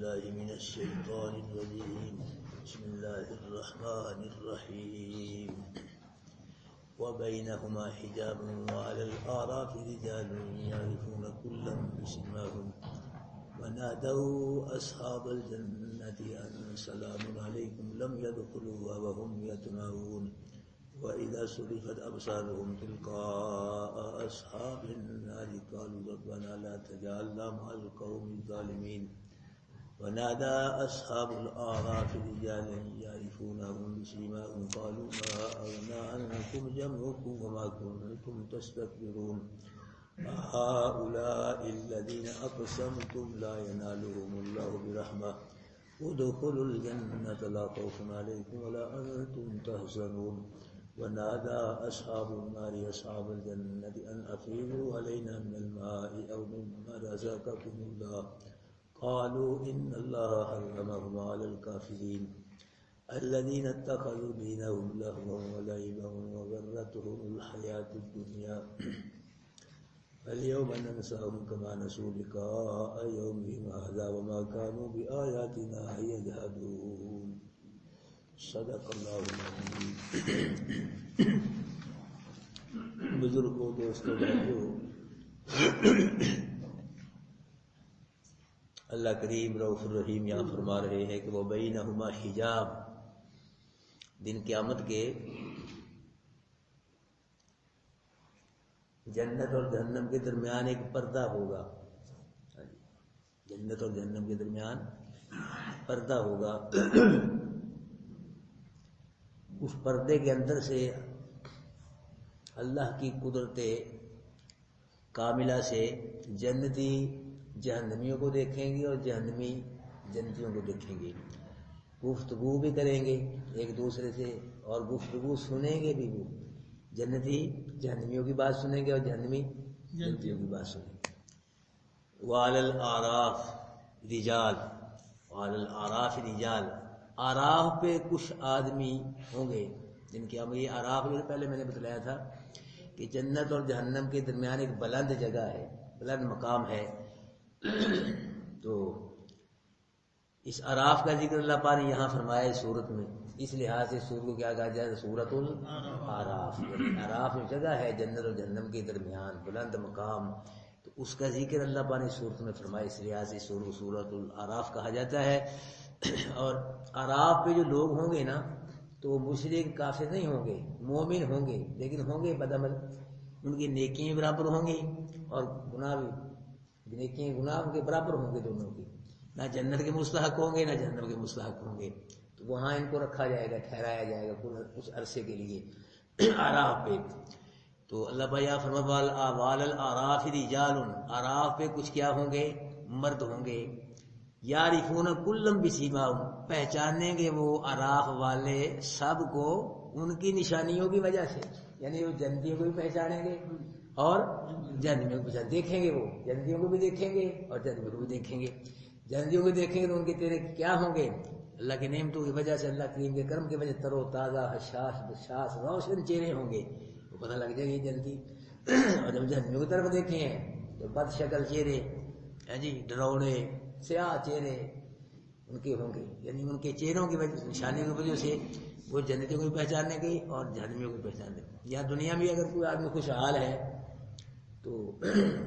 بالله من الشيطان الرجيم بسم الله الرحمن الرحيم وبينهما حجاب وعلى الأعراف رجال يعرفون كلا بسيماهم ونادوا أصحاب الجنة أن سلام عليكم لم يدخلوها وهم يطمعون وإذا صرفت أبصارهم تلقاء أصحاب النار قالوا ربنا لا تجعلنا مع القوم الظالمين ونادى أصحاب الأعراف رجالا يعرفونهم بسيماهم قالوا ما أغنى عنكم جمعكم وما كنتم تستكبرون هؤلاء الذين أقسمتم لا ينالهم الله برحمة ادخلوا الجنة لا خوف عليكم ولا أنتم تحزنون ونادى أصحاب النار أصحاب الجنة أن أفيضوا علينا من الماء أو مما رزقكم الله قالوا إن الله حرمهما على الكافرين الذين اتخذوا دينهم لهوا ولعبا وغرتهم الحياة الدنيا فاليوم ننساهم كما نسوا لقاء يومهم هذا وما كانوا بآياتنا يجحدون صدق اللہ العظیم. بزرگوں دوستوں بھائیوں، اللہ کریم رؤوف الرحیم یہاں فرما رہے ہیں کہ وہ بینہما حجاب، دن قیامت کے جنت اور جہنم کے درمیان ایک پردہ ہوگا. جنت اور جہنم کے درمیان پردہ ہوگا. اس پردے کے اندر سے اللہ کی قدرت کاملہ سے جنتی جہنمیوں کو دیکھیں گے اور جہنمی جنتیوں کو دیکھیں گے. گفتگو بھی کریں گے ایک دوسرے سے اور گفتگو سنیں گے بھی. وہ جنتی جہنمیوں کی بات سنیں گے اور جہنمی جنتیوں کی بات سنیں گے. وعلی الاعراف رجال، وعلی الاعراف رجال، آراف پہ کچھ آدمی ہوں گے جن کے یہ آراف جو پہلے میں نے بتلایا تھا کہ جنت اور جہنم کے درمیان ایک بلند جگہ ہے، بلند مقام ہے. تو اس آراف کا ذکر اللہ پاک نے یہاں فرمایا ہے سورت میں. اس لحاظ سے سورت کو کیا کہا جائے؟ سورت الاعراف. آراف جو جگہ ہے جنت اور جہنم کے درمیان بلند مقام، تو اس کا ذکر اللہ پاک نے سورت میں فرمایا. اس لحاظ سے سورت الاعراف کہا جاتا ہے. اور اعراف پہ جو لوگ ہوں گے نا تو وہ مشرک کافر نہیں ہوں گے، مومن ہوں گے، لیکن ہوں گے بدعمل. ان کی نیکیاں برابر ہوں گی اور گناہ بھی، نیکیاں گناہ ان کے برابر ہوں گے دونوں کی. نہ جنت کے مستحق ہوں گے نہ جہنم کے مستحق ہوں گے. تو وہاں ان کو رکھا جائے گا، ٹھہرایا جائے گا کچھ عرصے کے لیے اعراف پہ. تو اللہ بھائی فرمایا وعلی الاعراف رجال، اعراف پہ کچھ کیا ہوں گے؟ مرد ہوں گے. یعرفون کلا بسیماہم، پہچانیں گے وہ اعراف والے سب کو ان کی نشانیوں کی وجہ سے. یعنی وہ جنتیوں کو بھی پہچانیں گے اور جہنمیوں کو پہچان دیکھیں گے. وہ جنتیوں کو بھی دیکھیں گے اور جہنمیوں کو بھی دیکھیں گے. جنتیوں کو دیکھیں گے تو ان کے چہرے کیا ہوں گے؟ اللہ کی نعمتوں کی وجہ سے، اللہ کریم کے کرم کی وجہ سے تر و تازہ حساس بشاس روشن چہرے ہوں گے. وہ پتہ لگ جائے گی جنتی. اور جب جہنمیوں کی طرف دیکھیں ہیں تو بد شکل چہرے، ڈراؤنے سیاہ چہرے ان کے ہوں گے. یعنی ان کے چہروں کی وجہ، نشانیوں کی وجہ سے وہ جنتیوں کو بھی پہچاننے گے اور جہنمیوں کو بھی پہچاننے گے. یا دنیا میں اگر کوئی آدمی خوشحال ہے تو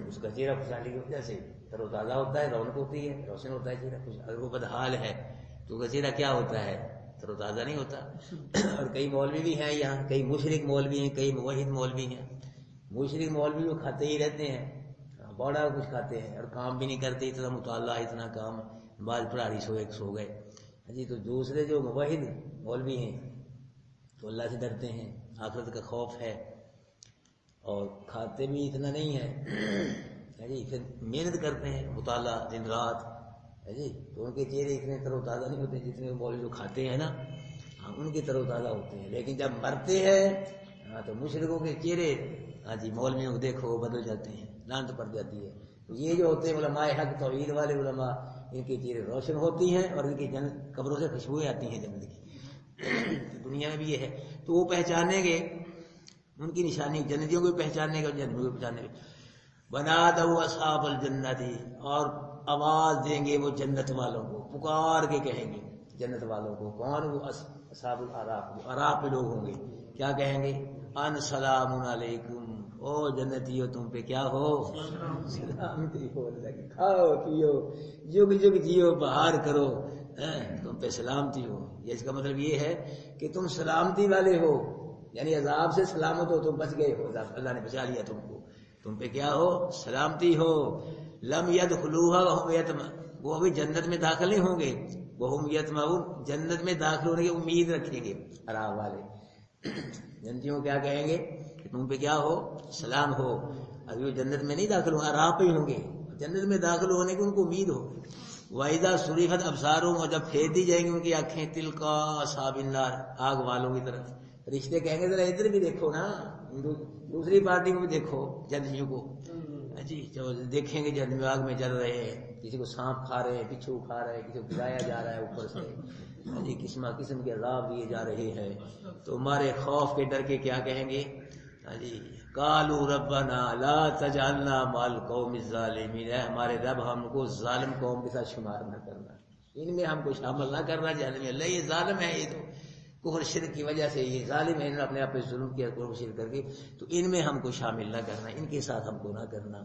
اس کا چہرہ خوشحالی کی وجہ سے تر و تازہ ہوتا ہے، رونق ہوتی ہے، روشن ہوتا ہے چہرہ. اگر وہ بدحال ہے تو اس کا چہرہ کیا ہوتا ہے؟ تر و تازہ نہیں ہوتا. اور کئی مولوی بھی ہیں یہاں، کئی مشرک مولوی ہیں، کئی موحد مولوی ہیں. مشرک مولوی وہ کھاتے ہی رہتے ہیں، بڑا کچھ کھاتے ہیں اور کام بھی نہیں کرتے. اتنا مطالعہ، اتنا کام، بعض پڑھاڑی سو گئے. تو دوسرے جو موحد مولوی ہیں تو اللہ سے ڈرتے ہیں، آخرت کا خوف ہے اور کھاتے بھی اتنا نہیں ہے. پھر محنت کرتے ہیں، مطالعہ دن رات. تو ان کے چہرے اتنے تر و تازہ نہیں ہوتے جتنے مولوی جو کھاتے ہیں نا، ان کے تر و تازہ ہوتے ہیں. لیکن جب مرتے ہیں تو مشرکوں کے چہرے مولویوں کو دیکھو بدل جاتے ہیں، لعنت پڑ جاتی ہے. تو یہ جو ہوتے ہیں علماء حق، توحید والے علماء، ان کے چہرے روشن ہوتی ہیں اور ان کی قبروں سے خوشبوئیں آتی ہیں جنت کی. دنیا میں بھی یہ ہے. تو وہ پہچانیں گے ان کی نشانی، جنتیوں کو بھی پہچاننے گے اور جہنمیوں کو پہچاننے گے. بنادوا اصحاب الجنت، اور آواز دیں گے وہ جنت والوں کو، پکار کے کہیں گے جنت والوں کو، کون؟ وہ اصحاب الاعراف، جو اعراف پہ لوگ ہوں گے، کیا کہیں گے؟ ان سلام علیکم، او جنتیو تم پہ کیا ہو؟ سلامتی ہو، کھاؤ پیو جگ جگ جیو بہار کرو، تم پہ سلامتی ہو۔ یہ اس کا مطلب یہ ہے کہ تم سلامتی والے ہو، یعنی عذاب سے سلامت ہو، تم بچ گئے ہو، اللہ نے بچا لیا تم کو، تم پہ کیا ہو؟ سلامتی ہو۔ لم يدخلوها وهم يطمعون، وہ ابھی جنت میں داخل نہیں ہوں گے، وهم يطمعون، جنت میں داخل ہونے کی امید رکھیں گے عراب والے۔ جنتیوں کو کیا کہیں گے کہ تم پہ کیا ہو؟ سلام ہو۔ ابھی وہ جنت میں نہیں داخل ہوں، عراب پہ ہی ہوں گے، جنت میں داخل ہونے کی ان کو امید ہو۔ وَإِذَا صُرِفَتْ أَبْصَارُهُمْ، اور جب پھیر دی جائیں گی ان کی آنکھیں، تِلْقَا أَصْحَابِ النَّارِ، آگ والوں کی طرف، رشتے کہیں گے ذرا ادھر بھی دیکھو نا، دوسری پارٹی کو بھی دیکھو، جنتیوں کو جی، جو دیکھیں گے جہنم آگ میں جل رہے ہیں، کسی کو سانپ کھا رہے ہیں، بچھو کھا رہے ہیں، کسی کو گرایا جا رہا ہے اوپر سے، جی قسم قسم کے عذاب دیے جا رہے ہیں، تو ہمارے خوف کے ڈر کے کیا کہیں گے؟ جی قالوا ربنا لا تجعلنا مع القوم الظالمین، اے ہمارے رب ہم کو ظالم قوم کے ساتھ شمار نہ کرنا، ان میں ہم کو شامل نہ کرنا جہنم میں۔ اللہ یہ ظالم ہے، یہ تو کفر شرک کی وجہ سے یہ ظالم ہے، انہوں نے اپنے آپ پہ ظلم کیا کفر شرک کر کے، تو ان میں ہم کو شامل نہ کرنا، ان کے ساتھ ہم کو نہ کرنا۔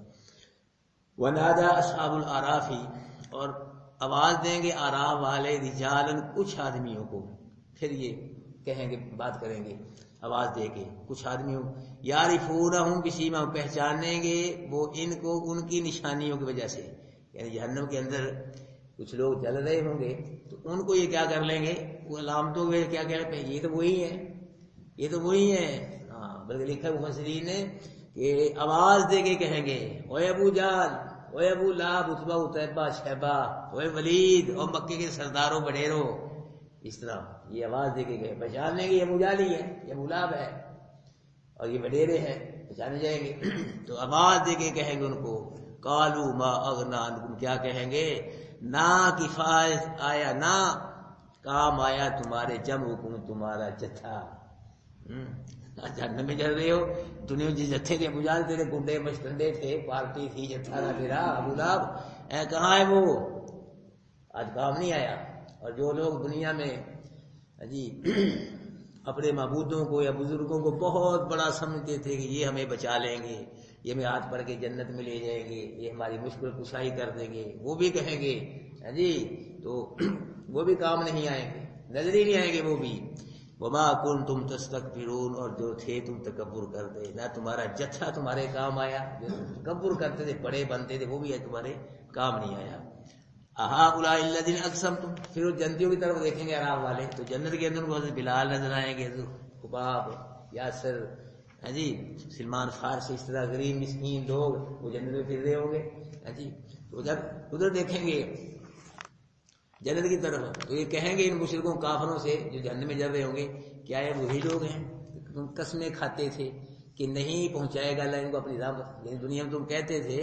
ونادى اصحاب الاعراف، اور آواز دیں گے اعراف والے، رجالن، کچھ آدمیوں کو، پھر یہ کہیں گے، بات کریں گے آواز دے کے کچھ آدمیوں، یعرفونہم بسیماہم، پہچانیں گے وہ ان کو ان کی نشانیوں کی وجہ سے، یعنی جہنم کے اندر کچھ لوگ جل رہے ہوں گے تو ان کو یہ کیا کر لیں گے، وہ علامتوں میں کیا کہہ رہے ہیں، یہ تو وہی ہے، یہ تو وہی ہے، ہاں، بلکہ لکھا ہے مفسرین نے کہ آواز دے کے کہیں گے، اوے ابو جہل، اوے ابو لہب، عتبہ اتیبہ شیبہ، اوے ولید، اور مکے کے سرداروں بڑیروں، اس طرح یہ آواز دے کے گئے، پہچان لیں گے یہ ابو جہل ہی ہے، یہ ابو لہب ہے، اور یہ وڈیرے ہیں، پہچانے جائیں گے۔ تو آواز دے کے کہیں گے ان کو، قالوا ما اغنى عنكم، کیا کہیں گے؟ نہ کفایت آیا، نہ کام آیا تمہارے جمعکم، تمہارا جتھا۔ جہنم میں جل رہے ہو، دنیا میں جس جتھے تھے، ابو جہل تیرے گنڈے مشٹنڈے تھے، پارٹی تھی، جتھا تھا تیرا ابو لہب، کہاں ہے وہ؟ آج کام نہیں آیا۔ اور جو لوگ دنیا میں جی اپنے معبودوں کو یا بزرگوں کو بہت بڑا سمجھتے تھے کہ یہ ہمیں بچا لیں گے، یہ ہمیں ہاتھ پڑھ کے جنت میں لے جائیں گے، یہ ہماری مشکل کشائی کر دیں گے، وہ بھی کہیں گے جی، تو وہ بھی کام نہیں آئیں گے، نظر ہی نہیں آئیں گے وہ بھی۔ وما کنتم تستکبرون، اور جو تھے تم تکبر کرتے، نہ تمہارا جتھا تمہارے کام آیا، جو تکبر کرتے تھے، بڑے بنتے تھے، وہ بھی تمہارے کام نہیں آیا۔ اہؤلاء الذین اقسمتم، پھر وہ جنتیوں کی طرف دیکھیں گے عراب والے، تو جنت کے اندر ان کو حضرت بلال نظر آئیں گے، حضرت خباب، یاسر، جی سلمان فارسی، اس طرح غریب مسکین لوگ وہ جنت میں پھر رہے ہوں گے جی، تو جب ادھر دیکھیں گے جنت کی طرف، تو یہ کہیں گے ان مشرکوں کافروں سے جو جہنم میں جل رہے ہوں گے، کیا یہ وہی لوگ ہیں تم قسمیں کھاتے تھے کہ نہیں پہنچائے گا اللہ ان کو اپنی رحمت، یعنی دنیا میں تم کہتے تھے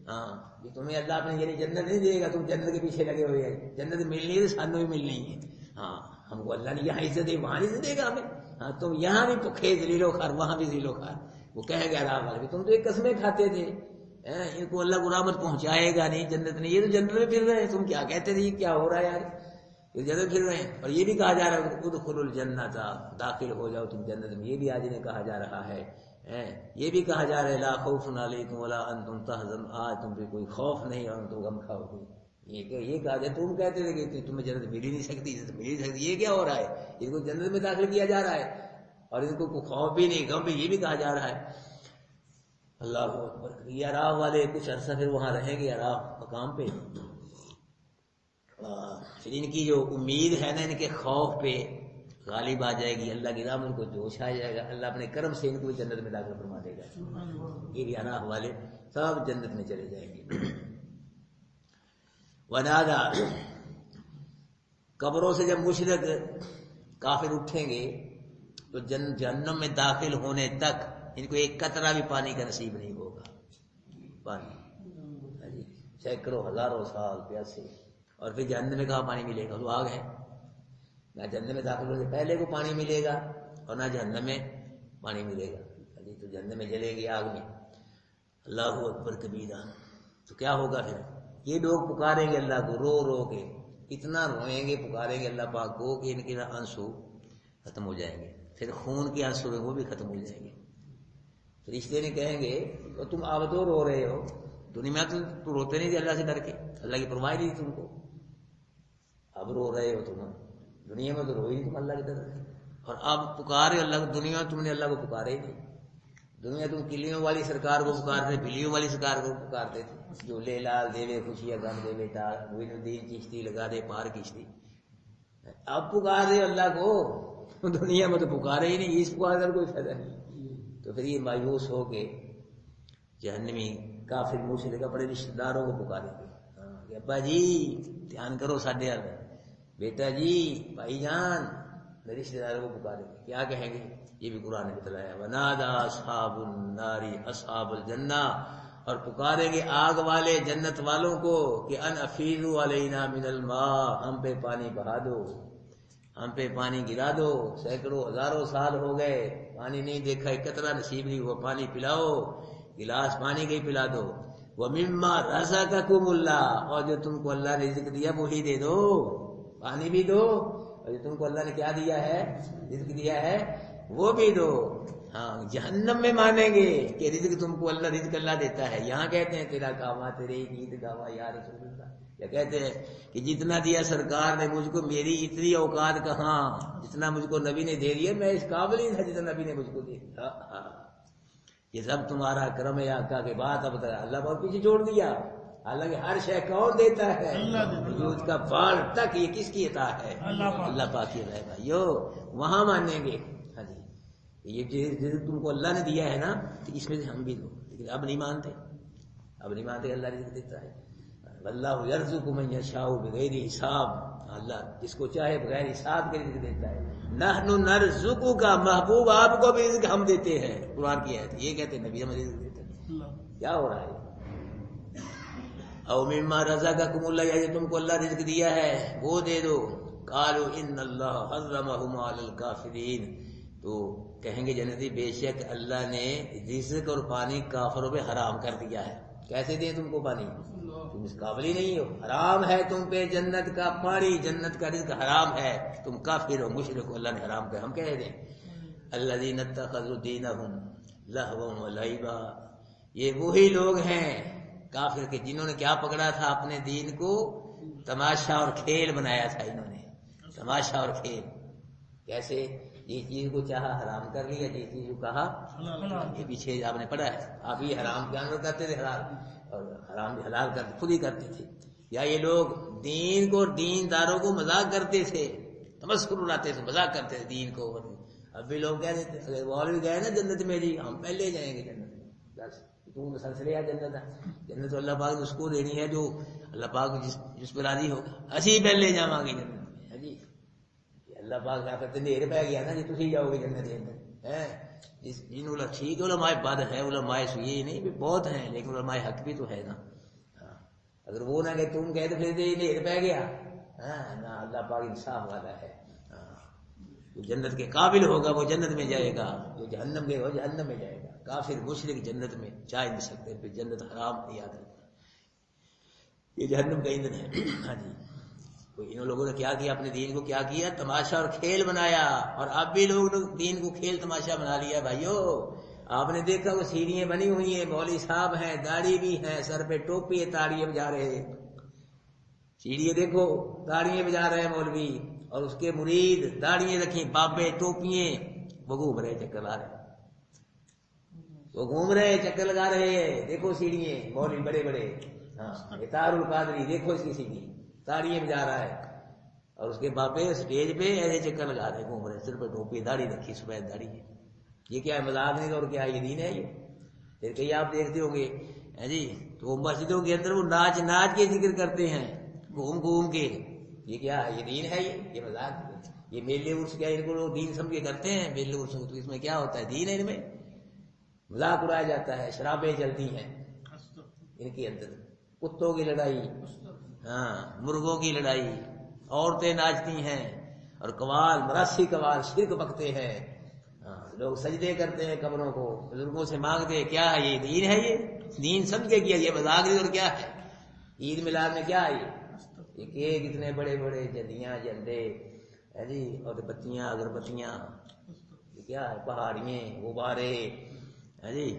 ہاں کہ تمہیں اللہ اپنے یعنی جنت نہیں دے گا، تم جنت کے پیچھے لگے ہوئے ہیں، جنت ملنی ہے سانوں بھی ملنی ہے، ہاں ہم کو اللہ نے یہاں عزت دے، وہاں نہیں دے گا ہمیں، ہاں تم یہاں بھی پکے ذلیل و خوار، وہاں بھی ذلیل و خوار۔ وہ کہیں گے عذاب والے، تم تو ایک قسمیں کھاتے تھے، ان کو اللہ کو رحمت پہنچائے گا نہیں، جنت نہیں، یہ تو جنت میں پھر رہے ہیں، تم کیا کہتے تھے، یہ کیا ہو رہا ہے یار، یہ جنت پھر رہے ہیں۔ اور یہ بھی کہا جا رہا ہے ادخلوا الجنت، داخل ہو جاؤ تم جنت میں، یہ بھی آج انہیں کہا جا رہا ہے، یہ بھی کہا جا رہا ہے لا خوف علیکم ولا انتم تحزنون، آج تم پہ کوئی خوف نہیں اور تم غم کھاؤ گے، یہ کہا جائے، تم کہتے تھے کہ تمہیں جنت مل ہی نہیں سکتی، عزت مل ہی نہیں سکتی، یہ کیا ہو رہا ہے، ان کو جنت میں داخل کیا جا رہا ہے اور ان کو کوئی خوف بھی نہیں غم بھی، یہ بھی کہا جا رہا ہے۔ اللہ اکبر۔ یہ عراف والے کچھ عرصہ پھر وہاں رہیں گے عراف مقام پہ، پھر ان کی جو امید ہے نا، ان کے خوف پہ غالب آ جائے گی، اللہ کی راہ میں ان کو جوش آ جائے گا، اللہ اپنے کرم سے ان کو بھی جنت میں داخل فرما دے گا، یہ بھی عراف والے سب جنت میں چلے جائیں گے۔ ونادا، قبروں سے جب مشرک کافر اٹھیں گے تو جہنم میں داخل ہونے تک ان کو ایک قطرہ بھی پانی کا نصیب نہیں ہوگا، پانی سینکڑوں ہزاروں سال پیاسے، اور پھر جہنم میں کہاں پانی ملے گا، وہ آگ ہے، نہ جہنم میں داخل ہونے سے پہلے کو پانی ملے گا اور نہ جہنم میں پانی ملے گا، تو جہنم میں جلے گی آگ میں۔ اللہ اکبر کبیرہ، تو کیا ہوگا پھر یہ لوگ پکاریں گے اللہ کو رو رو کے، اتنا روئیں گے پکاریں گے اللہ پاک کو کہ ان کے آنسو ختم ہو جائیں گے، پھر خون کے آنسو وہ بھی ختم ہو جائیں گے۔ فرشتے نے کہیں گے تو تم اب تو رو رہے ہو، دنیا میں تو روتے نہیں تھے اللہ سے ڈر کے، اللہ کی پرواہ نہیں تھی تم کو، اب رو رہے ہو تم، دنیا میں تو رو ہی نہیں تم اللہ کی طرف سے، اور اب پکارے اللہ کو، دنیا میں تم نے اللہ کو پکارے ہی نہیں، دنیا تم کلیوں والی سرکار کو پکارتے، بلیوں والی سرکار کو پکارتے تھے، جو لے لال دیوے خوشیاں غم دے بیٹا معین الدین چشتی لگا دے پار کشتی، اب پکار رہے اللہ کو، دنیا میں تو پکارے ہی نہیں، اس پکار کر کوئی فائدہ نہیں۔ تو پھر یہ مایوس ہو کے جہنمی کافر مشرک اپنے رشتہ داروں کو پکاریں گے کہ ابا جی دھیان کرو ساڈے حال، بیٹا جی بھائی جان، رشتہ داروں کو پکاریں گے، کیا کہیں گے؟ یہ بھی قرآن نے بتلایا، ونادا اصحاب النار اصحاب الجنہ، اور پکاریں گے آگ والے جنت والوں کو کہ ان افیضوا علینا من الماء، ہم پہ پانی بہا دو، ہم پہ پانی گرا دو، سینکڑوں ہزاروں سال ہو گئے پانی نہیں دیکھا، ایک قطرہ نصیب نہیں ہوا، پانی پلاؤ، گلاس پانی کا ہی پلا دو، وَمِمَّا رَزَقَكُمُ اللَّهُ، اور جو تم کو اللہ نے رزق دیا وہی دے دو، پانی بھی دو، اور جو تم کو اللہ نے کیا دیا ہے، رزق دیا ہے وہ بھی دو۔ ہاں جہنم میں مانیں گے کہ رزق تم کو اللہ، رزق اللہ دیتا ہے، یہاں کہتے ہیں تیرا کاما تیرے عید گاوا یا رسول اللہ، یا کہتے ہیں کہ جتنا دیا سرکار نے مجھ کو، میری اتنی اوقات کہاں، جتنا مجھ کو نبی نے دے دیا میں اس قابل ہی تھا جتنا نبی نے مجھ کو دے دیا، یہ سب تمہارا کرم ہے آقا کے بعد، اب اللہ بہت پیچھے چھوڑ دیا، حالانکہ ہر شے کون دیتا ہے، وجود کا بال تک یہ کس کی عطا ہے، اللہ پاک کی رہے بھائیو، وہاں مانیں گے۔ ہاں جی یہ رزق تم کو اللہ نے دیا ہے نا، تو اس میں سے ہم بھی دو، لیکن اب نہیں مانتے، اب نہیں مانتے اللہ رزق دیتا ہے، واللہ یرزق من یشاء بغیر حساب، اللہ جس کو چاہے بغیر حساب کے رزق دیتا ہے، نحن نرزقک، محبوب آپ کو بھی رزق ہم دیتے ہیں، قرآن کی آیت یہ کہتے ہیں نبی ہمیں رزق دیتے ہیں، کیا ہو رہا ہے؟ او مما رزقکم اللہ، یا تم کو اللہ رزق دیا ہے وہ دے دو، قالوا ان اللہ حرمهما علی الکافرین، تو کہیں گے جنتی بے شک اللہ نے رزق اور پانی کافروں پہ حرام کر دیا ہے، کیسے دیں تم کو پانی، تم اس قابل ہی نہیں ہو، حرام ہے تم پہ جنت کا پانی، جنت کا رزق حرام ہے، تم کافر ہو مشرک ہو، اللہ نے حرام کیا، ہم کہہ دیں الذین اتخذوا دینہم لہوا ولعبا، یہ وہی لوگ ہیں کافر کے جنہوں نے کیا پکڑا تھا اپنے دین کو، تماشا اور کھیل بنایا تھا، انہوں نے تماشا اور کھیل، کیسے یہ چیز کو چاہا حرام کر لیا، یہ چیز کو کہا، یہ پیچھے آپ نے پڑھا ہے، آپ یہ حرام کے اندر کرتے تھے حلال، اور حرام بھی حلال کرتے خود ہی کرتے تھے، یا یہ لوگ دین کو، دینداروں کو مذاق کرتے تھے، تمسخر اڑاتے تھے، مذاق کرتے تھے دین کو، اب بھی لوگ کہہ دیتے اگر مولوی گئے نا جنت میں جی ہم پہلے جائیں گے جنت میں، بس تو مسلسل ہے جنت ہے، جنت اللہ پاک نے اس کو دینی ہے جو اللہ پاک جس پہ راضی ہوگا، اسی پہلے جاواں گے جنت میں جی، اللہ پاک کیا کرتے دیر پہ گیا نا جی تسی جاؤ گے جنت کے اندر ہے، جن ٹھیک ہے علماء بد ہے، علماء یہ نہیں بھی بہت ہیں، لیکن علماء حق بھی تو ہے نا، اگر وہ نہ کہ تم کہتے پھر دیر پہ گیا، نہ اللہ پاک انصاف والا ہے، جو جنت کے قابل ہوگا وہ جنت میں جائے گا، جو جہنم کے وہ جہنم میں جائے گا، کافر مشرک جنت میں جا نہیں سکتے، پھر جنت حرام نہیں یاد رکھنا، یہ جہنم کا ایندھن ہے۔ ہاں جی ان لوگوں نے کیا کیا، اپنے دین کو کیا کیا، تماشا اور کھیل بنایا، اور اب بھی لوگ دین کو کھیل تماشا بنا لیا بھائیو، آپ نے دیکھا وہ سیڑھیاں بنی ہوئی ہیں، مولوی صاحب ہیں، داڑھی بھی ہیں، سر پہ ٹوپی ہے، تاڑیاں بجا رہے ہیں، سیڑھیاں دیکھو تاڑیاں بجا رہے ہیں مولوی، اور اس کے مرید داڑیاں رکھی، بابے ٹوپیے، وہ گھوم رہے چکر لا رہے، وہ گھوم رہے چکر لگا رہے ہیں، دیکھو سیڑھیاں مولوی بڑے بڑے، ہاں تار القادری دیکھو اس کی سیڑھی، تاڑیاں بجا رہا ہے، اور اس کے باپے اسٹیج پہ ایسے چکر لگا رہے، گھوم رہے، سر پہ ٹوپی، داڑھی رکھی، سفید داڑھی ہے، یہ کیا ہے مذاق نہیں، اور کیا یہ دین ہے یہ؟ پھر کہیں آپ دیکھتے ہوں گے جی تو وہ مسجدوں کے اندر وہ ناچ کے ذکر کرتے ہیں، گھوم گھوم کے، یہ کیا ہے، یہ دین ہے یہ مذاق ہے، یہ میلے عرس کیا ان کو لوگ دین سمجھ کے کرتے ہیں، میلے عرس تو اس میں کیا ہوتا ہے، دین ہے، ان میں مذاق اڑایا جاتا ہے، شرابیں چلتی ہیں ان کے اندر، کتوں کی لڑائی، مرغوں کی لڑائی، عورتیں ناچتی ہیں، اور قوال مراسی قوال شرک بکتے ہیں، لوگ سجدے کرتے ہیں قبروں کو، بزرگوں سے مانگتے ہیں، کیا ہے یہ دین ہے، یہ دین سمجھ کے کیا، یہ مذاق نہیں اور کیا ہے، عید میلاد میں کیا ہے یہ کیک اتنے بڑے بڑے جلیاں جھنڈے ہے جی اور بتیاں اگربتیاں، یہ کیا ہے پہاڑیاں غبارے ہے جی،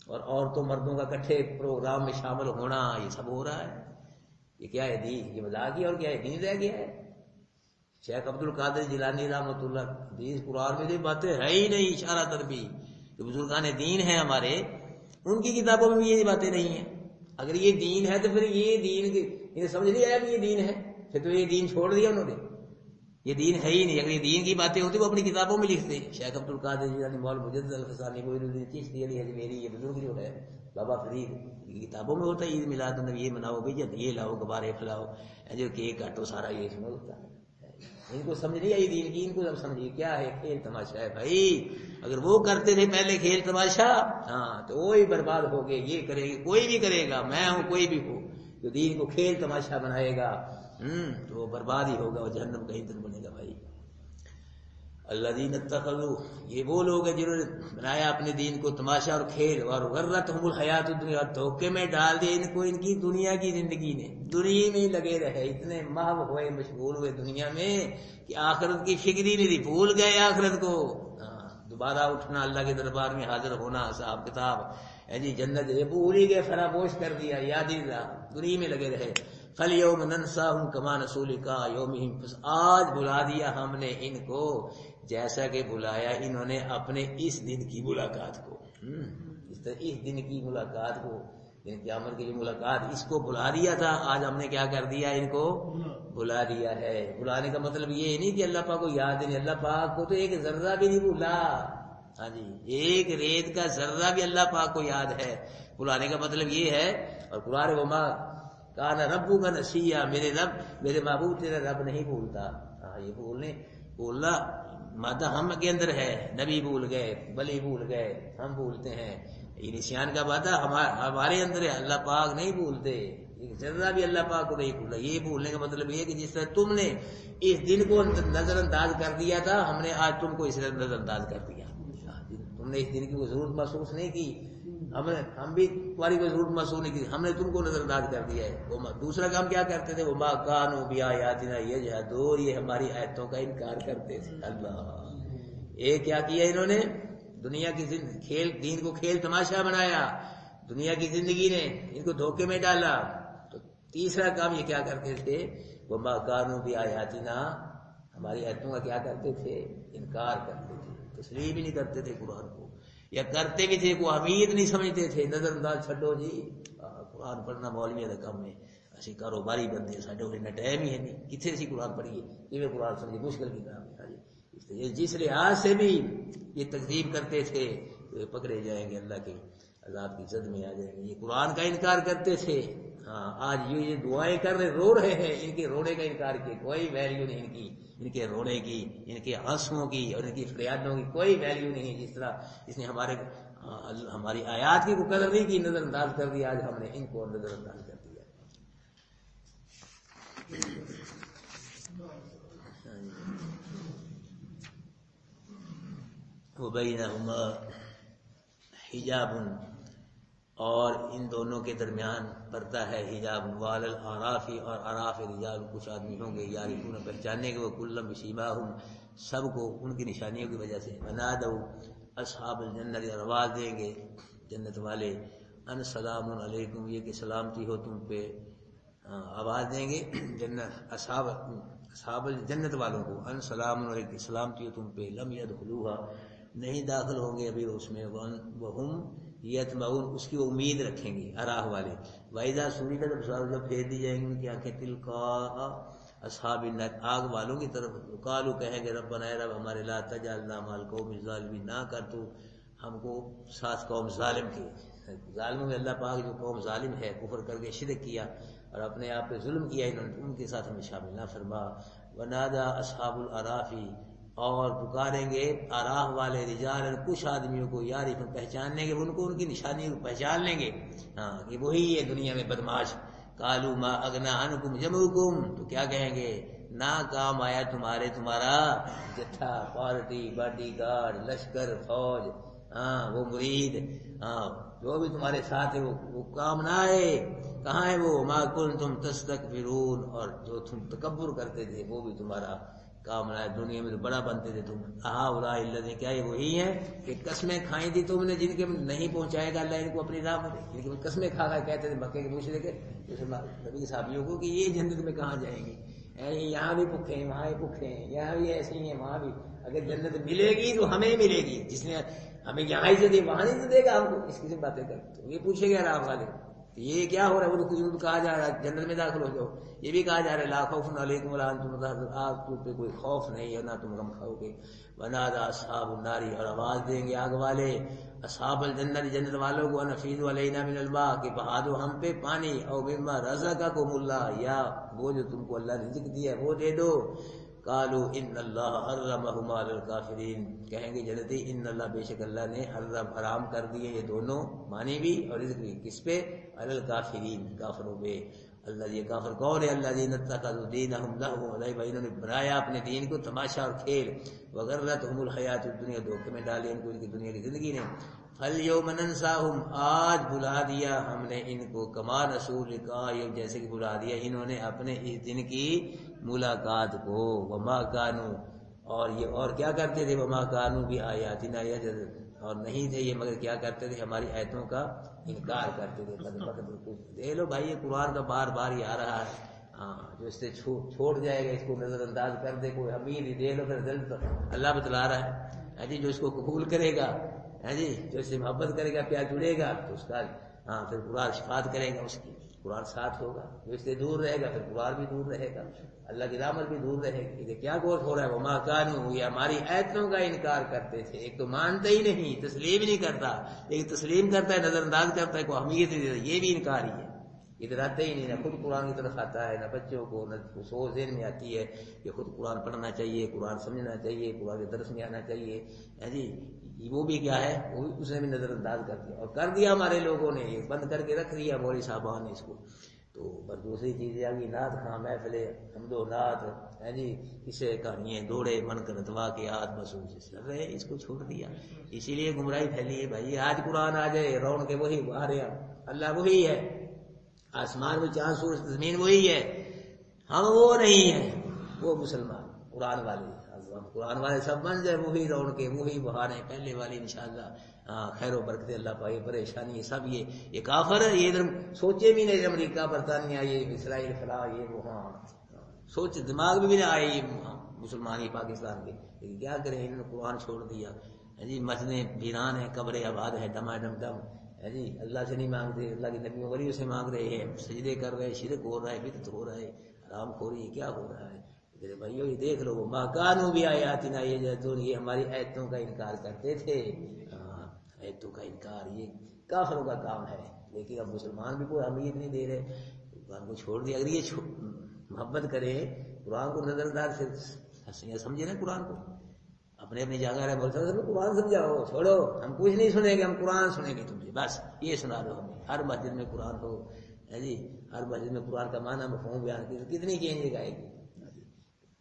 اور عورتوں مردوں کا اکٹھے پروگرام میں شامل ہونا، یہ سب ہو رہا ہے۔ یہ کیا ہے دین؟ یہ مذاق ہی اور کیا ہے؟ دین رہ گیا ہے۔ شیخ عبد القادر جیلانی رحمۃ اللہ حدیث قرآن میں یہ باتیں ہے ہی نہیں، اشارہ تربی جو بزرگان دین ہیں ہمارے، ان کی کتابوں میں بھی یہ باتیں نہیں ہیں۔ اگر یہ دین ہے تو پھر یہ دین انہیں سمجھ نہیں آیا کہ یہ دین ہے، پھر تو یہ دین چھوڑ دیا انہوں نے، یہ دین ہے ہی نہیں۔ اگر یہ دین کی باتیں ہوتی وہ اپنی کتابوں میں لکھتے۔ شیخ عبد القادر جیلانی، مولانا مجدد الفسانی، معین الدین چشتی، علی حجویری، یہ بزرگ جو ہے بابا فرید، یہ کتابوں میں ہوتا ہے عید میلاد النبی، یہ مناؤ بھائی، یہ لاؤ غبارے پھیلاؤ، جو کیک کاٹو، سارا یہ اس میں ہوتا ہے۔ ان کو سمجھ نہیں آئی دین کی، ان کو جب سمجھیے کیا ہے کھیل تماشا ہے بھائی۔ اگر وہ کرتے تھے پہلے کھیل تماشا، ہاں تو وہی برباد ہو گئے۔ یہ کرے گی کوئی بھی کرے گا، میں ہوں کوئی بھی ہو، جو دین کو کھیل تماشا بنائے گا تو وہ برباد ہی ہوگا، وہ جہنم کا ایندھن بنے گا بھائی۔ الذین اتخذوا، یہ وہ لوگ ہیں جنہوں نے بنایا اپنے دین کو تماشا اور کھیل، اور غرتہم الحیات الدنیا، دھوکے میں ڈال دیا ان کو ان کی دنیا کی زندگی نے، دنیا میں ہی لگے رہے، اتنے محو ہوئے، مشغول ہوئے دنیا میں کہ آخرت کی فکر ہی نہیں تھی، بھول گئے آخرت کو۔ دوبارہ اٹھنا، اللہ کے دربار میں حاضر ہونا، حساب کتاب ہے جی، جنت یہ بھول ہی گئے، فراموش کر دیا، یاد ہی رہا، دنیا میں لگے رہے۔ فَالْيَوْمَ نَنْسَاهُمْ كَمَا نَسُوا لِقَاءَ يَوْمِهِمْ، بس آج بلا دیا ہم نے ان کو جیسا کہ بلایا انہوں نے اپنے اس دن کی ملاقات کو۔ اس دن کی ملاقات کو، قیامت کی جو ملاقات، اس کو بلا دیا تھا، آج ہم نے کیا کر دیا؟ ان کو بلا دیا ہے۔ بلانے کا مطلب یہ نہیں کہ اللہ پاک کو یاد نہیں، اللہ پاک کو تو ایک ذرہ بھی نہیں بھولا، ہاں جی، ایک ریت کا ذرہ بھی اللہ پاک کو یاد ہے۔ بلانے کا مطلب یہ ہے، اور قرآن وما کان ربک نسیا، میرے رب، میرے محبوب تیرا رب نہیں بھولتا۔ ہاں یہ بھولنا مادہ ہم کے اندر ہے، نبی بھول گئے، ولی بھول گئے، ہم بھولتے ہیں، یہ نسیان کا مادہ ہمارے اندر ہے، اللہ پاک نہیں بھولتے، ذرہ بھی اللہ پاک کو نہیں بھولا۔ یہ بھولنے کا مطلب یہ ہے کہ جس طرح تم نے اس دن کو نظر انداز کر دیا تھا، ہم نے آج تم کو اس طرح نظر انداز کر دیا۔ تم نے اس دن کی ضرورت محسوس نہیں کی، ہم بھی تمہاری کوئی ضرورت محسوس نہیں کی، ہم نے تم کو نظر انداز کر دیا ہے۔ دوسرا کام کیا کرتے تھے؟ وما کانوا بآیاتنا یجحدون، یہ ہماری آیتوں کا انکار کرتے تھے۔ اللہ، ایک کیا کیا انہوں نے؟ دنیا کی کھیل، دین کو کھیل تماشا بنایا، دنیا کی زندگی نے ان کو دھوکے میں ڈالا۔ تو تیسرا کام یہ کیا کرتے تھے؟ وما کانوا بآیاتنا، ہماری آیتوں کا کیا کرتے تھے؟ انکار کرتے تھے، تسلیم ہی نہیں کرتے تھے قرآن کو، یا کرتے بھی تھے کو اہمیت نہیں سمجھتے تھے، نظر انداز چھڈو جی، قرآن پڑھنا مولویوں کا کام ہے، اسی کاروباری بندے، ساڈے کول اتنا ٹائم ہی ہے نہیں، کتنے سی قرآن پڑھیے، کیویں قرآن سمجھے، مشکل کی کام ہے جی۔ جس لحاظ سے بھی یہ تکذیب کرتے تھے تو یہ پکڑے جائیں گے، اللہ کے عذاب کی زد میں آ جائیں گے۔ یہ قرآن کا انکار کرتے تھے، ہاں آج یہ دعائیں کر رہے، رو رہے ہیں، ان کے رونے کا انکار کیا، کوئی ویلیو نہیں ان کی، ان کے رونے کی، ان کے آنسوؤں کی اور ان کی فریادوں کی کوئی ویلیو نہیں۔ جس طرح اس نے ہماری آیات کی کو قدر نہیں کی، نظر انداز کر دیا، آج ہم نے ان کو نظر انداز کر دیا۔ وبینہما حجاب، اور ان دونوں کے درمیان پردہ ہے، حجاب، وعلی الاعراف، اور اعراف رجال، کچھ آدمی ہوں گے، یعرفون، پہچاننے کے، وہ کلم بسیماہم، سب کو ان کی نشانیوں کی وجہ سے، ونادوا اصحاب الجنت، آواز دیں گے جنت والے، ان سلام علیکم، یہ کہ سلامتی ہو تم پہ، آواز دیں گے جنت اصحاب الجنت والوں کو، ان سلام علیکم، سلامتی ہو تم پہ، لم يدخلوها، نہیں داخل ہوں گے ابھی اس میں، وہم یطمعون، اس کی وہ امید رکھیں گے اراہ والے، وَإِذَا سُئِلَتِ الْأَبْصَارُ، جب پھیر دی جائیں گی ان کی آنکھیں، تِلْقَاءَ اصحاب النار، آگ والوں کی طرف، قالوا، کہیں گے ربنا، اے رب ہمارے، لا تجعلنا مع القوم الظالمین، نہ کر تو ہم کو ساتھ قوم ظالم کے، ظالموں میں اللہ پاک جو قوم ظالم ہے، کفر کر کے شرک کیا اور اپنے آپ پہ ظلم کیا انہوں نے، ان کے ساتھ ہمیں شامل نہ فرما۔ ونادى اصحاب الاعراف، اور پکاریں گے اراہ والے، رجال، کچھ آدمیوں کو، یعرفون، پہچان لیں گے ان کو، ان کی نشانیوں کو پہچان لیں گے، ہاں کہ وہی ہے دنیا میں بدماش۔ قالوا ما اغنى عنكم جمعكم، تو کیا کہیں گے؟ نہ کام آیا تمہارا جتھا، پارٹی، باڈی گارڈ، لشکر، فوج، ہاں وہ مرید، ہاں جو بھی تمہارے ساتھ ہے وہ کام نہ آئے، کہاں ہے وہ ما کنتم تستکبرون، اور جو تم تکبر کرتے تھے وہ بھی تمہارا کام رہا ہے، دنیا میں تو بڑا بنتے تھے تم. اہؤلاء الذین، کیا یہ وہی ہیں کہ قسمیں کھائی تھی تم نے جن کے نہیں پہنچائے گا اللہ ان کو اپنی راہ میں، ان کی قسمیں کھا کھا کہتے تھے مکے کے مشرک نبی صحابیوں کو کہ یہ جنت میں کہاں جائیں گے، یہاں بھی بھوکے ہیں وہاں بھی بھوکے ہیں، یہاں بھی ایسے ہی ہیں وہاں بھی، اگر جنت ملے گی تو ہمیں ملے گی، جس نے ہمیں یہاں ہی سے دے وہاں نہیں سے دے گا ہم کو، اس قسم باتیں کر. تو یہ پوچھے گا راہ والے یہ کیا ہو رہا ہے، وہ کہا جا رہا ہے جنت میں داخل ہو جاؤ، یہ بھی کہا جا رہا ہے لا خوف علیکم ولا انتم تحزنون، آپ پہ کوئی خوف نہیں ہے نہ تم غم کھاؤ گے. ونادى اصحاب النار، اور آواز دیں گے آگ والے اصحاب الجنت، جنت والوں کو، نفیضوا علینا من الماء، کہ بہا دو ہم پہ پانی، او مما رزقکم اللہ، یا وہ جو تم کو اللہ نے رزق دیا ہے وہ دے دو. قالوا ان اللہ حرمهما علی الکافرین، کہیں گے جنتی ان اللہ بے شک اللہ نے حرام کر دیے یہ دونوں، معنی بھی اور رزق بھی، کس پہ؟ علی الکافرین، کافروں پہ. اللہ یہ کافر کون ہے؟ الذین اتخذوا دینہم لہوا ولعبا، انہوں نے بنایا اپنے دین کو تماشا اور کھیل، وغرتہم الحیات الدنیا، دھوکے میں ڈالے ان کو ان کی دنیا کی زندگی نے. فالیوم ننساہم، آج بلا دیا ہم نے ان کو، کما نسوا لقاء یوم، جیسے کہ بلا دیا انہوں نے اپنے اس دن کی ملاقات کو. وما کانوا، اور یہ اور کیا کرتے تھے؟ وما کانوا بآیاتنا یجحدون، اور نہیں تھے یہ مگر کیا کرتے تھے؟ ہماری آیتوں کا انکار کرتے تھے. دیکھ لو بھائی یہ قرآن کا بار بار ہی آ رہا ہے. ہاں جو اس سے چھوڑ جائے گا، اس کو نظر انداز کر دے کوئی امیر ہی، دیکھ لو پھر رزلٹ اللہ بتلا رہا ہے جی. جو اس کو قبول کرے گا جی، جو اس سے محبت کرے گا، پیار جڑے گا تو اس کا پھر قرآن شفاعت کرے گا، اس کی قرآن ساتھ ہوگا. جو اس سے دور رہے گا پھر قرآن بھی دور رہے گا، اللہ کی رحمت بھی دور رہے گی. یہ کیا غور ہو رہا ہے؟ وما کانوا، یہ ہماری آیتوں کا انکار کرتے تھے. ایک تو مانتا ہی نہیں، تسلیم نہیں کرتا، ایک تسلیم کرتا ہے نظر انداز کرتا ہے، کوئی اہمیت نہیں دیتا، یہ بھی انکار ہی ہے. ادھر آتے ہی نہیں، نہ خود قرآن کی طرف آتا ہے، نہ بچوں کو، نہ سوچ ذہن میں آتی ہے کہ خود قرآن پڑھنا چاہیے، قرآن سمجھنا چاہیے، قرآن کے درس میں آنا چاہیے جی. وہ بھی کیا ہے، وہ بھی اس نے بھی نظر انداز کر دیا، اور کر دیا ہمارے لوگوں نے، یہ بند کر کے رکھ دیا مولوی صاحبان نے اس کو. تو بس دوسری چیزیں آ گئی، نعت خواں محفلیں، حمد و نعت ہے جی، کسے کہانیاں دوڑے من کر اتوا کے ہاتھ مسوس چل رہے، اس کو چھوڑ دیا. اسی لیے گمراہی پھیلی ہے بھائی. آج قرآن آ جائے رون کے وہی آ رہے ہیں، اللہ وہی ہے، آسمان میں چاند سورج زمین وہی ہے، ہم وہ نہیں ہیں، وہ مسلمان قرآن والے. قرآن والے سب بن جائے وہی رون کے وہی بہانے پہلے والے، انشاءاللہ خیر و برکت اللہ پائے. پریشانی سب یہ کافر ہے، یہ ادھر سوچے بھی نہیں، امریکہ برطانیہ یہ اسرائیل فلاں یہ وہاں، سوچ دماغ میں بھی نہ آئے یہ مسلمان ہی پاکستان کے. لیکن کیا کریں، انہوں نے قرآن چھوڑ دیا جی. مسجدیں ویران ہیں، قبریں آباد ہے، ڈما ڈم ڈم ہے جی. اللہ سے نہیں مانگتے، اللہ کے نبی ولیوں سے مانگ رہے ہیں، سجدے کر رہے ہیں، شرک ہو رہا ہے، بدعت ہو رہا ہے، حرام خوری، کیا ہو رہا ہے میرے بھائیو. یہ دیکھ لو، وما کانوا بآیاتنا یجحدون، یہ ہماری آیتوں کا انکار کرتے تھے. آیتوں کا انکار یہ کافروں کا کام ہے. لیکن اب مسلمان بھی کوئی اہمیت نہیں دے رہے، قرآن کو چھوڑ دیا. اگر یہ محبت کرے قرآن کو نظر انداز سے سمجھے نا، قرآن کو اپنے اپنی جگہ رہے، بولتے ہیں قرآن سمجھاؤ، چھوڑو ہم کچھ نہیں سنیں گے، ہم قرآن سنیں گے تم سے، بس یہ سنا دو ہمیں. ہر مسجد میں قرآن ہو جی، ہر مسجد میں قرآن کا معنی مفہوم بیان کی، کتنی چینج آئے گی.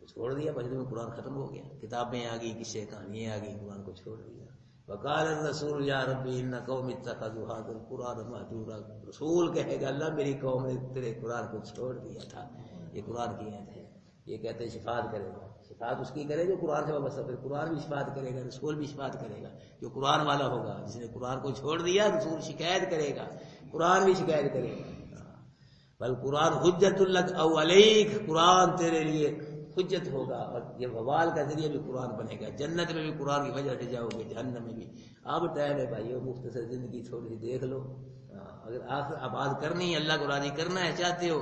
چھوڑ دیا مسجد میں قرآن ختم ہو گیا، کتابیں آ گئی، قصے کہانیاں آ گئی، قرآن کو چھوڑ دیا. وقال الرسول یا ربی ان قوم اتخذوا هذا القرآن مهجورا، رسول کہے گا اللہ میری قوم نے تیرے قرآن کو چھوڑ دیا تھا. یہ قرآن کی آیت ہے. یہ کہتے ہیں شفاعت کرے گا، شفاعت اس کی کرے جو قرآن سے وابستہ، پھر قرآن بھی شفاعت کرے گا، رسول بھی شفاعت کرے گا جو قرآن والا ہوگا. جس نے قرآن کو چھوڑ دیا رسول شکایت کرے گا، قرآن بھی شکایت کرے گا. بل قرآن حجت لک او علیک، قرآن تیرے لیے حجت ہوگا، اور یہ وبال کا ذریعہ بھی قرآن بنے گا. جنت میں بھی قرآن کی وجہ سے جاؤ گے، جہنم میں بھی. اب ٹائم ہے بھائیو، مختصر زندگی تھوڑی سی دیکھ لو. اگر آخر آباد کرنی ہے، اللہ کو راضی کرنا ہے، چاہتے ہو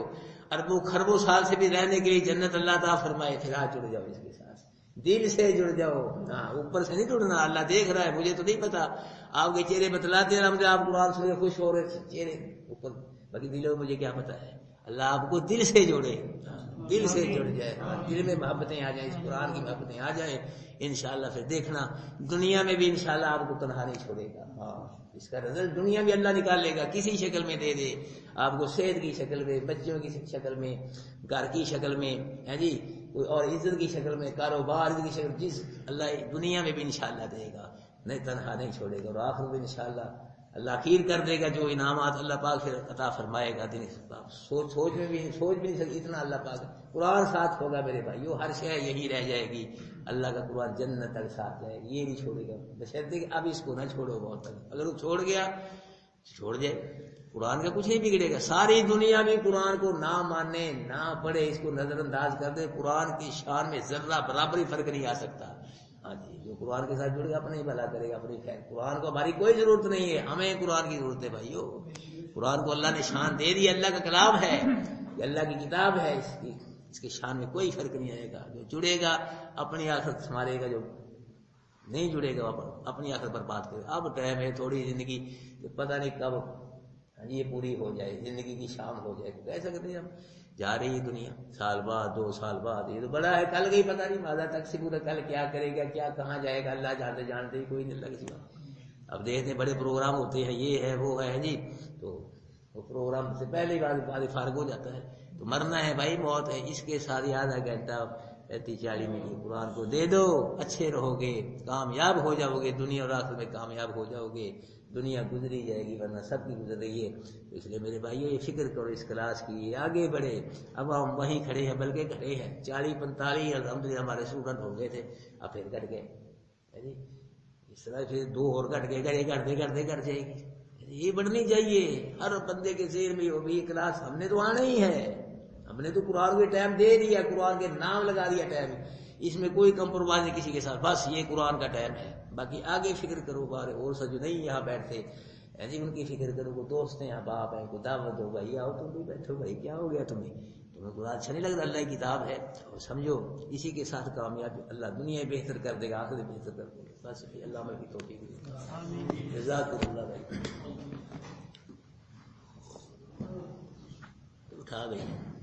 اربوں خربوں سال سے بھی رہنے کے لیے جنت اللہ تعالیٰ فرمائے، پھر آج جڑ جاؤ اس کے ساتھ، دل سے جڑ جاؤ. اوپر سے نہیں جڑنا، اللہ دیکھ رہا ہے، مجھے تو نہیں پتا، آپ کے چہرے بتلاتے ہیں، مجھے آپ قرآن سن کے خوش ہو رہے چہرے اوپر، باقی دلوں مجھے کیا پتا ہے. اللہ آپ کو دل سے جوڑے، دل سے جڑ جائے، دل میں محبتیں آ جائیں، اس قرآن کی محبتیں آ جائیں، انشاءاللہ پھر دیکھنا دنیا میں بھی انشاءاللہ آپ کو تنہا نہیں چھوڑے گا. اس کا رزلٹ دنیا میں اللہ نکال لے گا، کسی شکل میں دے دے آپ کو، صحت کی شکل میں، بچوں کی شکل میں، گھر کی شکل میں ہے جی، اور عزت کی شکل میں، کاروبار کی شکل، جس اللہ دنیا میں بھی انشاءاللہ دے گا، نہیں تنہا نہیں چھوڑے گا. اور آخر میں انشاءاللہ اللہ اخیر کر دے گا، جو انعامات اللہ پاک پھر عطا فرمائے گا دن سوچ بھی نہیں سکتی اتنا اللہ پاک۔ قرآن ساتھ ہوگا میرے بھائیو، ہر شے یہی رہ جائے گی، اللہ کا قرآن جنت تک ساتھ جائے گی، یہ نہیں چھوڑے گا، بشرطے کہ اب اس کو نہ چھوڑو بہت تک، اگر وہ چھوڑ گیا چھوڑ جائے، قرآن کا کچھ نہیں بگڑے گا۔ ساری دنیا میں قرآن کو نہ مانے نہ پڑھے، اس کو نظر انداز کر دے، قرآن کی شان میں ذرہ برابری فرق نہیں آ سکتا۔ ہاں جی، جو قرآن کے ساتھ جڑے گا اپنا ہی بھلا کرے گا، اپنی خیر۔ قرآن کو ہماری کوئی ضرورت نہیں ہے، ہمیں قرآن کی ضرورت ہے بھائیو۔ قرآن کو اللہ نے شان دے دی، اللہ کا کلام ہے، یہ اللہ کی کتاب ہے، اس کی شان میں کوئی فرق نہیں آئے گا۔ جو جڑے گا اپنی آخرت سنوارے گا، جو نہیں جڑے گا اپنی آخرت پر بات کرے۔ اب ٹائم ہے تھوڑی زندگی، پتہ نہیں کب یہ پوری ہو جائے، زندگی کی شام ہو جائے، کہہ سکتے ہیں ہم۔ جا رہی ہے دنیا، سال بعد 2 سال بعد، یہ تو بڑا ہے، کل گئی پتہ نہیں، ماذا تک سے پورا کل کیا کرے گا، کیا کہاں جائے گا، اللہ جانتے ہی کوئی نہیں، اللہ کے سوا۔ اب دیکھتے بڑے پروگرام ہوتے ہیں، یہ ہے وہ ہے جی، تو وہ پروگرام سے پہلے ہی بعد فارغ ہو جاتا ہے۔ تو مرنا ہے بھائی، موت ہے، اس کے ساتھ آدھا گھنٹہ 35-40 منٹ قرآن کو دے دو، اچھے رہو گے، کامیاب ہو جاؤ گے، دنیا اور آخرت میں کامیاب ہو جاؤ گے۔ دنیا گزری جائے گی ورنہ سب کی گزر رہی ہے، اس لیے میرے بھائیو یہ فکر کرو اس کلاس کی، آگے بڑھے۔ اب ہم وہیں کھڑے ہیں، بلکہ کھڑے ہیں 40-45 الحمدللہ ہمارے اسٹوڈنٹ ہو گئے تھے، اب پھر کٹ گئے جی، اس طرح پھر 2 اور کٹ گئے، کرتے کٹ جائے گی، یہ بڑھنی چاہیے ہر بندے کے ذہن میں، وہ بھی کلاس ہم نے تو آنا ہی ہے، ہم نے تو قرآن کے ٹائم دے دیا، قرآن کے نام لگا دیا ٹائم، اس میں کوئی کمپرومائز نہیں کسی کے ساتھ، بس یہ قرآن کا ٹائم ہے، باقی آگے فکر کرو بارے اور سب جو نہیں یہاں بیٹھتے جی ان کی فکر کرو، کو دوست ہیں، باپ ہیں، کو دعوت دو، بھائی آؤ تم بھی بیٹھو، بھائی کیا ہو گیا تمہیں قرآن اچھا نہیں لگتا، اللہ کی کتاب ہے، اور سمجھو اسی کے ساتھ کامیاب اللہ دنیا بہتر کر دے گا، آخرت بہتر کر دے گا، بس اللہ عمل کی توفیق دے، جزاک اللہ بھائی، اٹھا گئی۔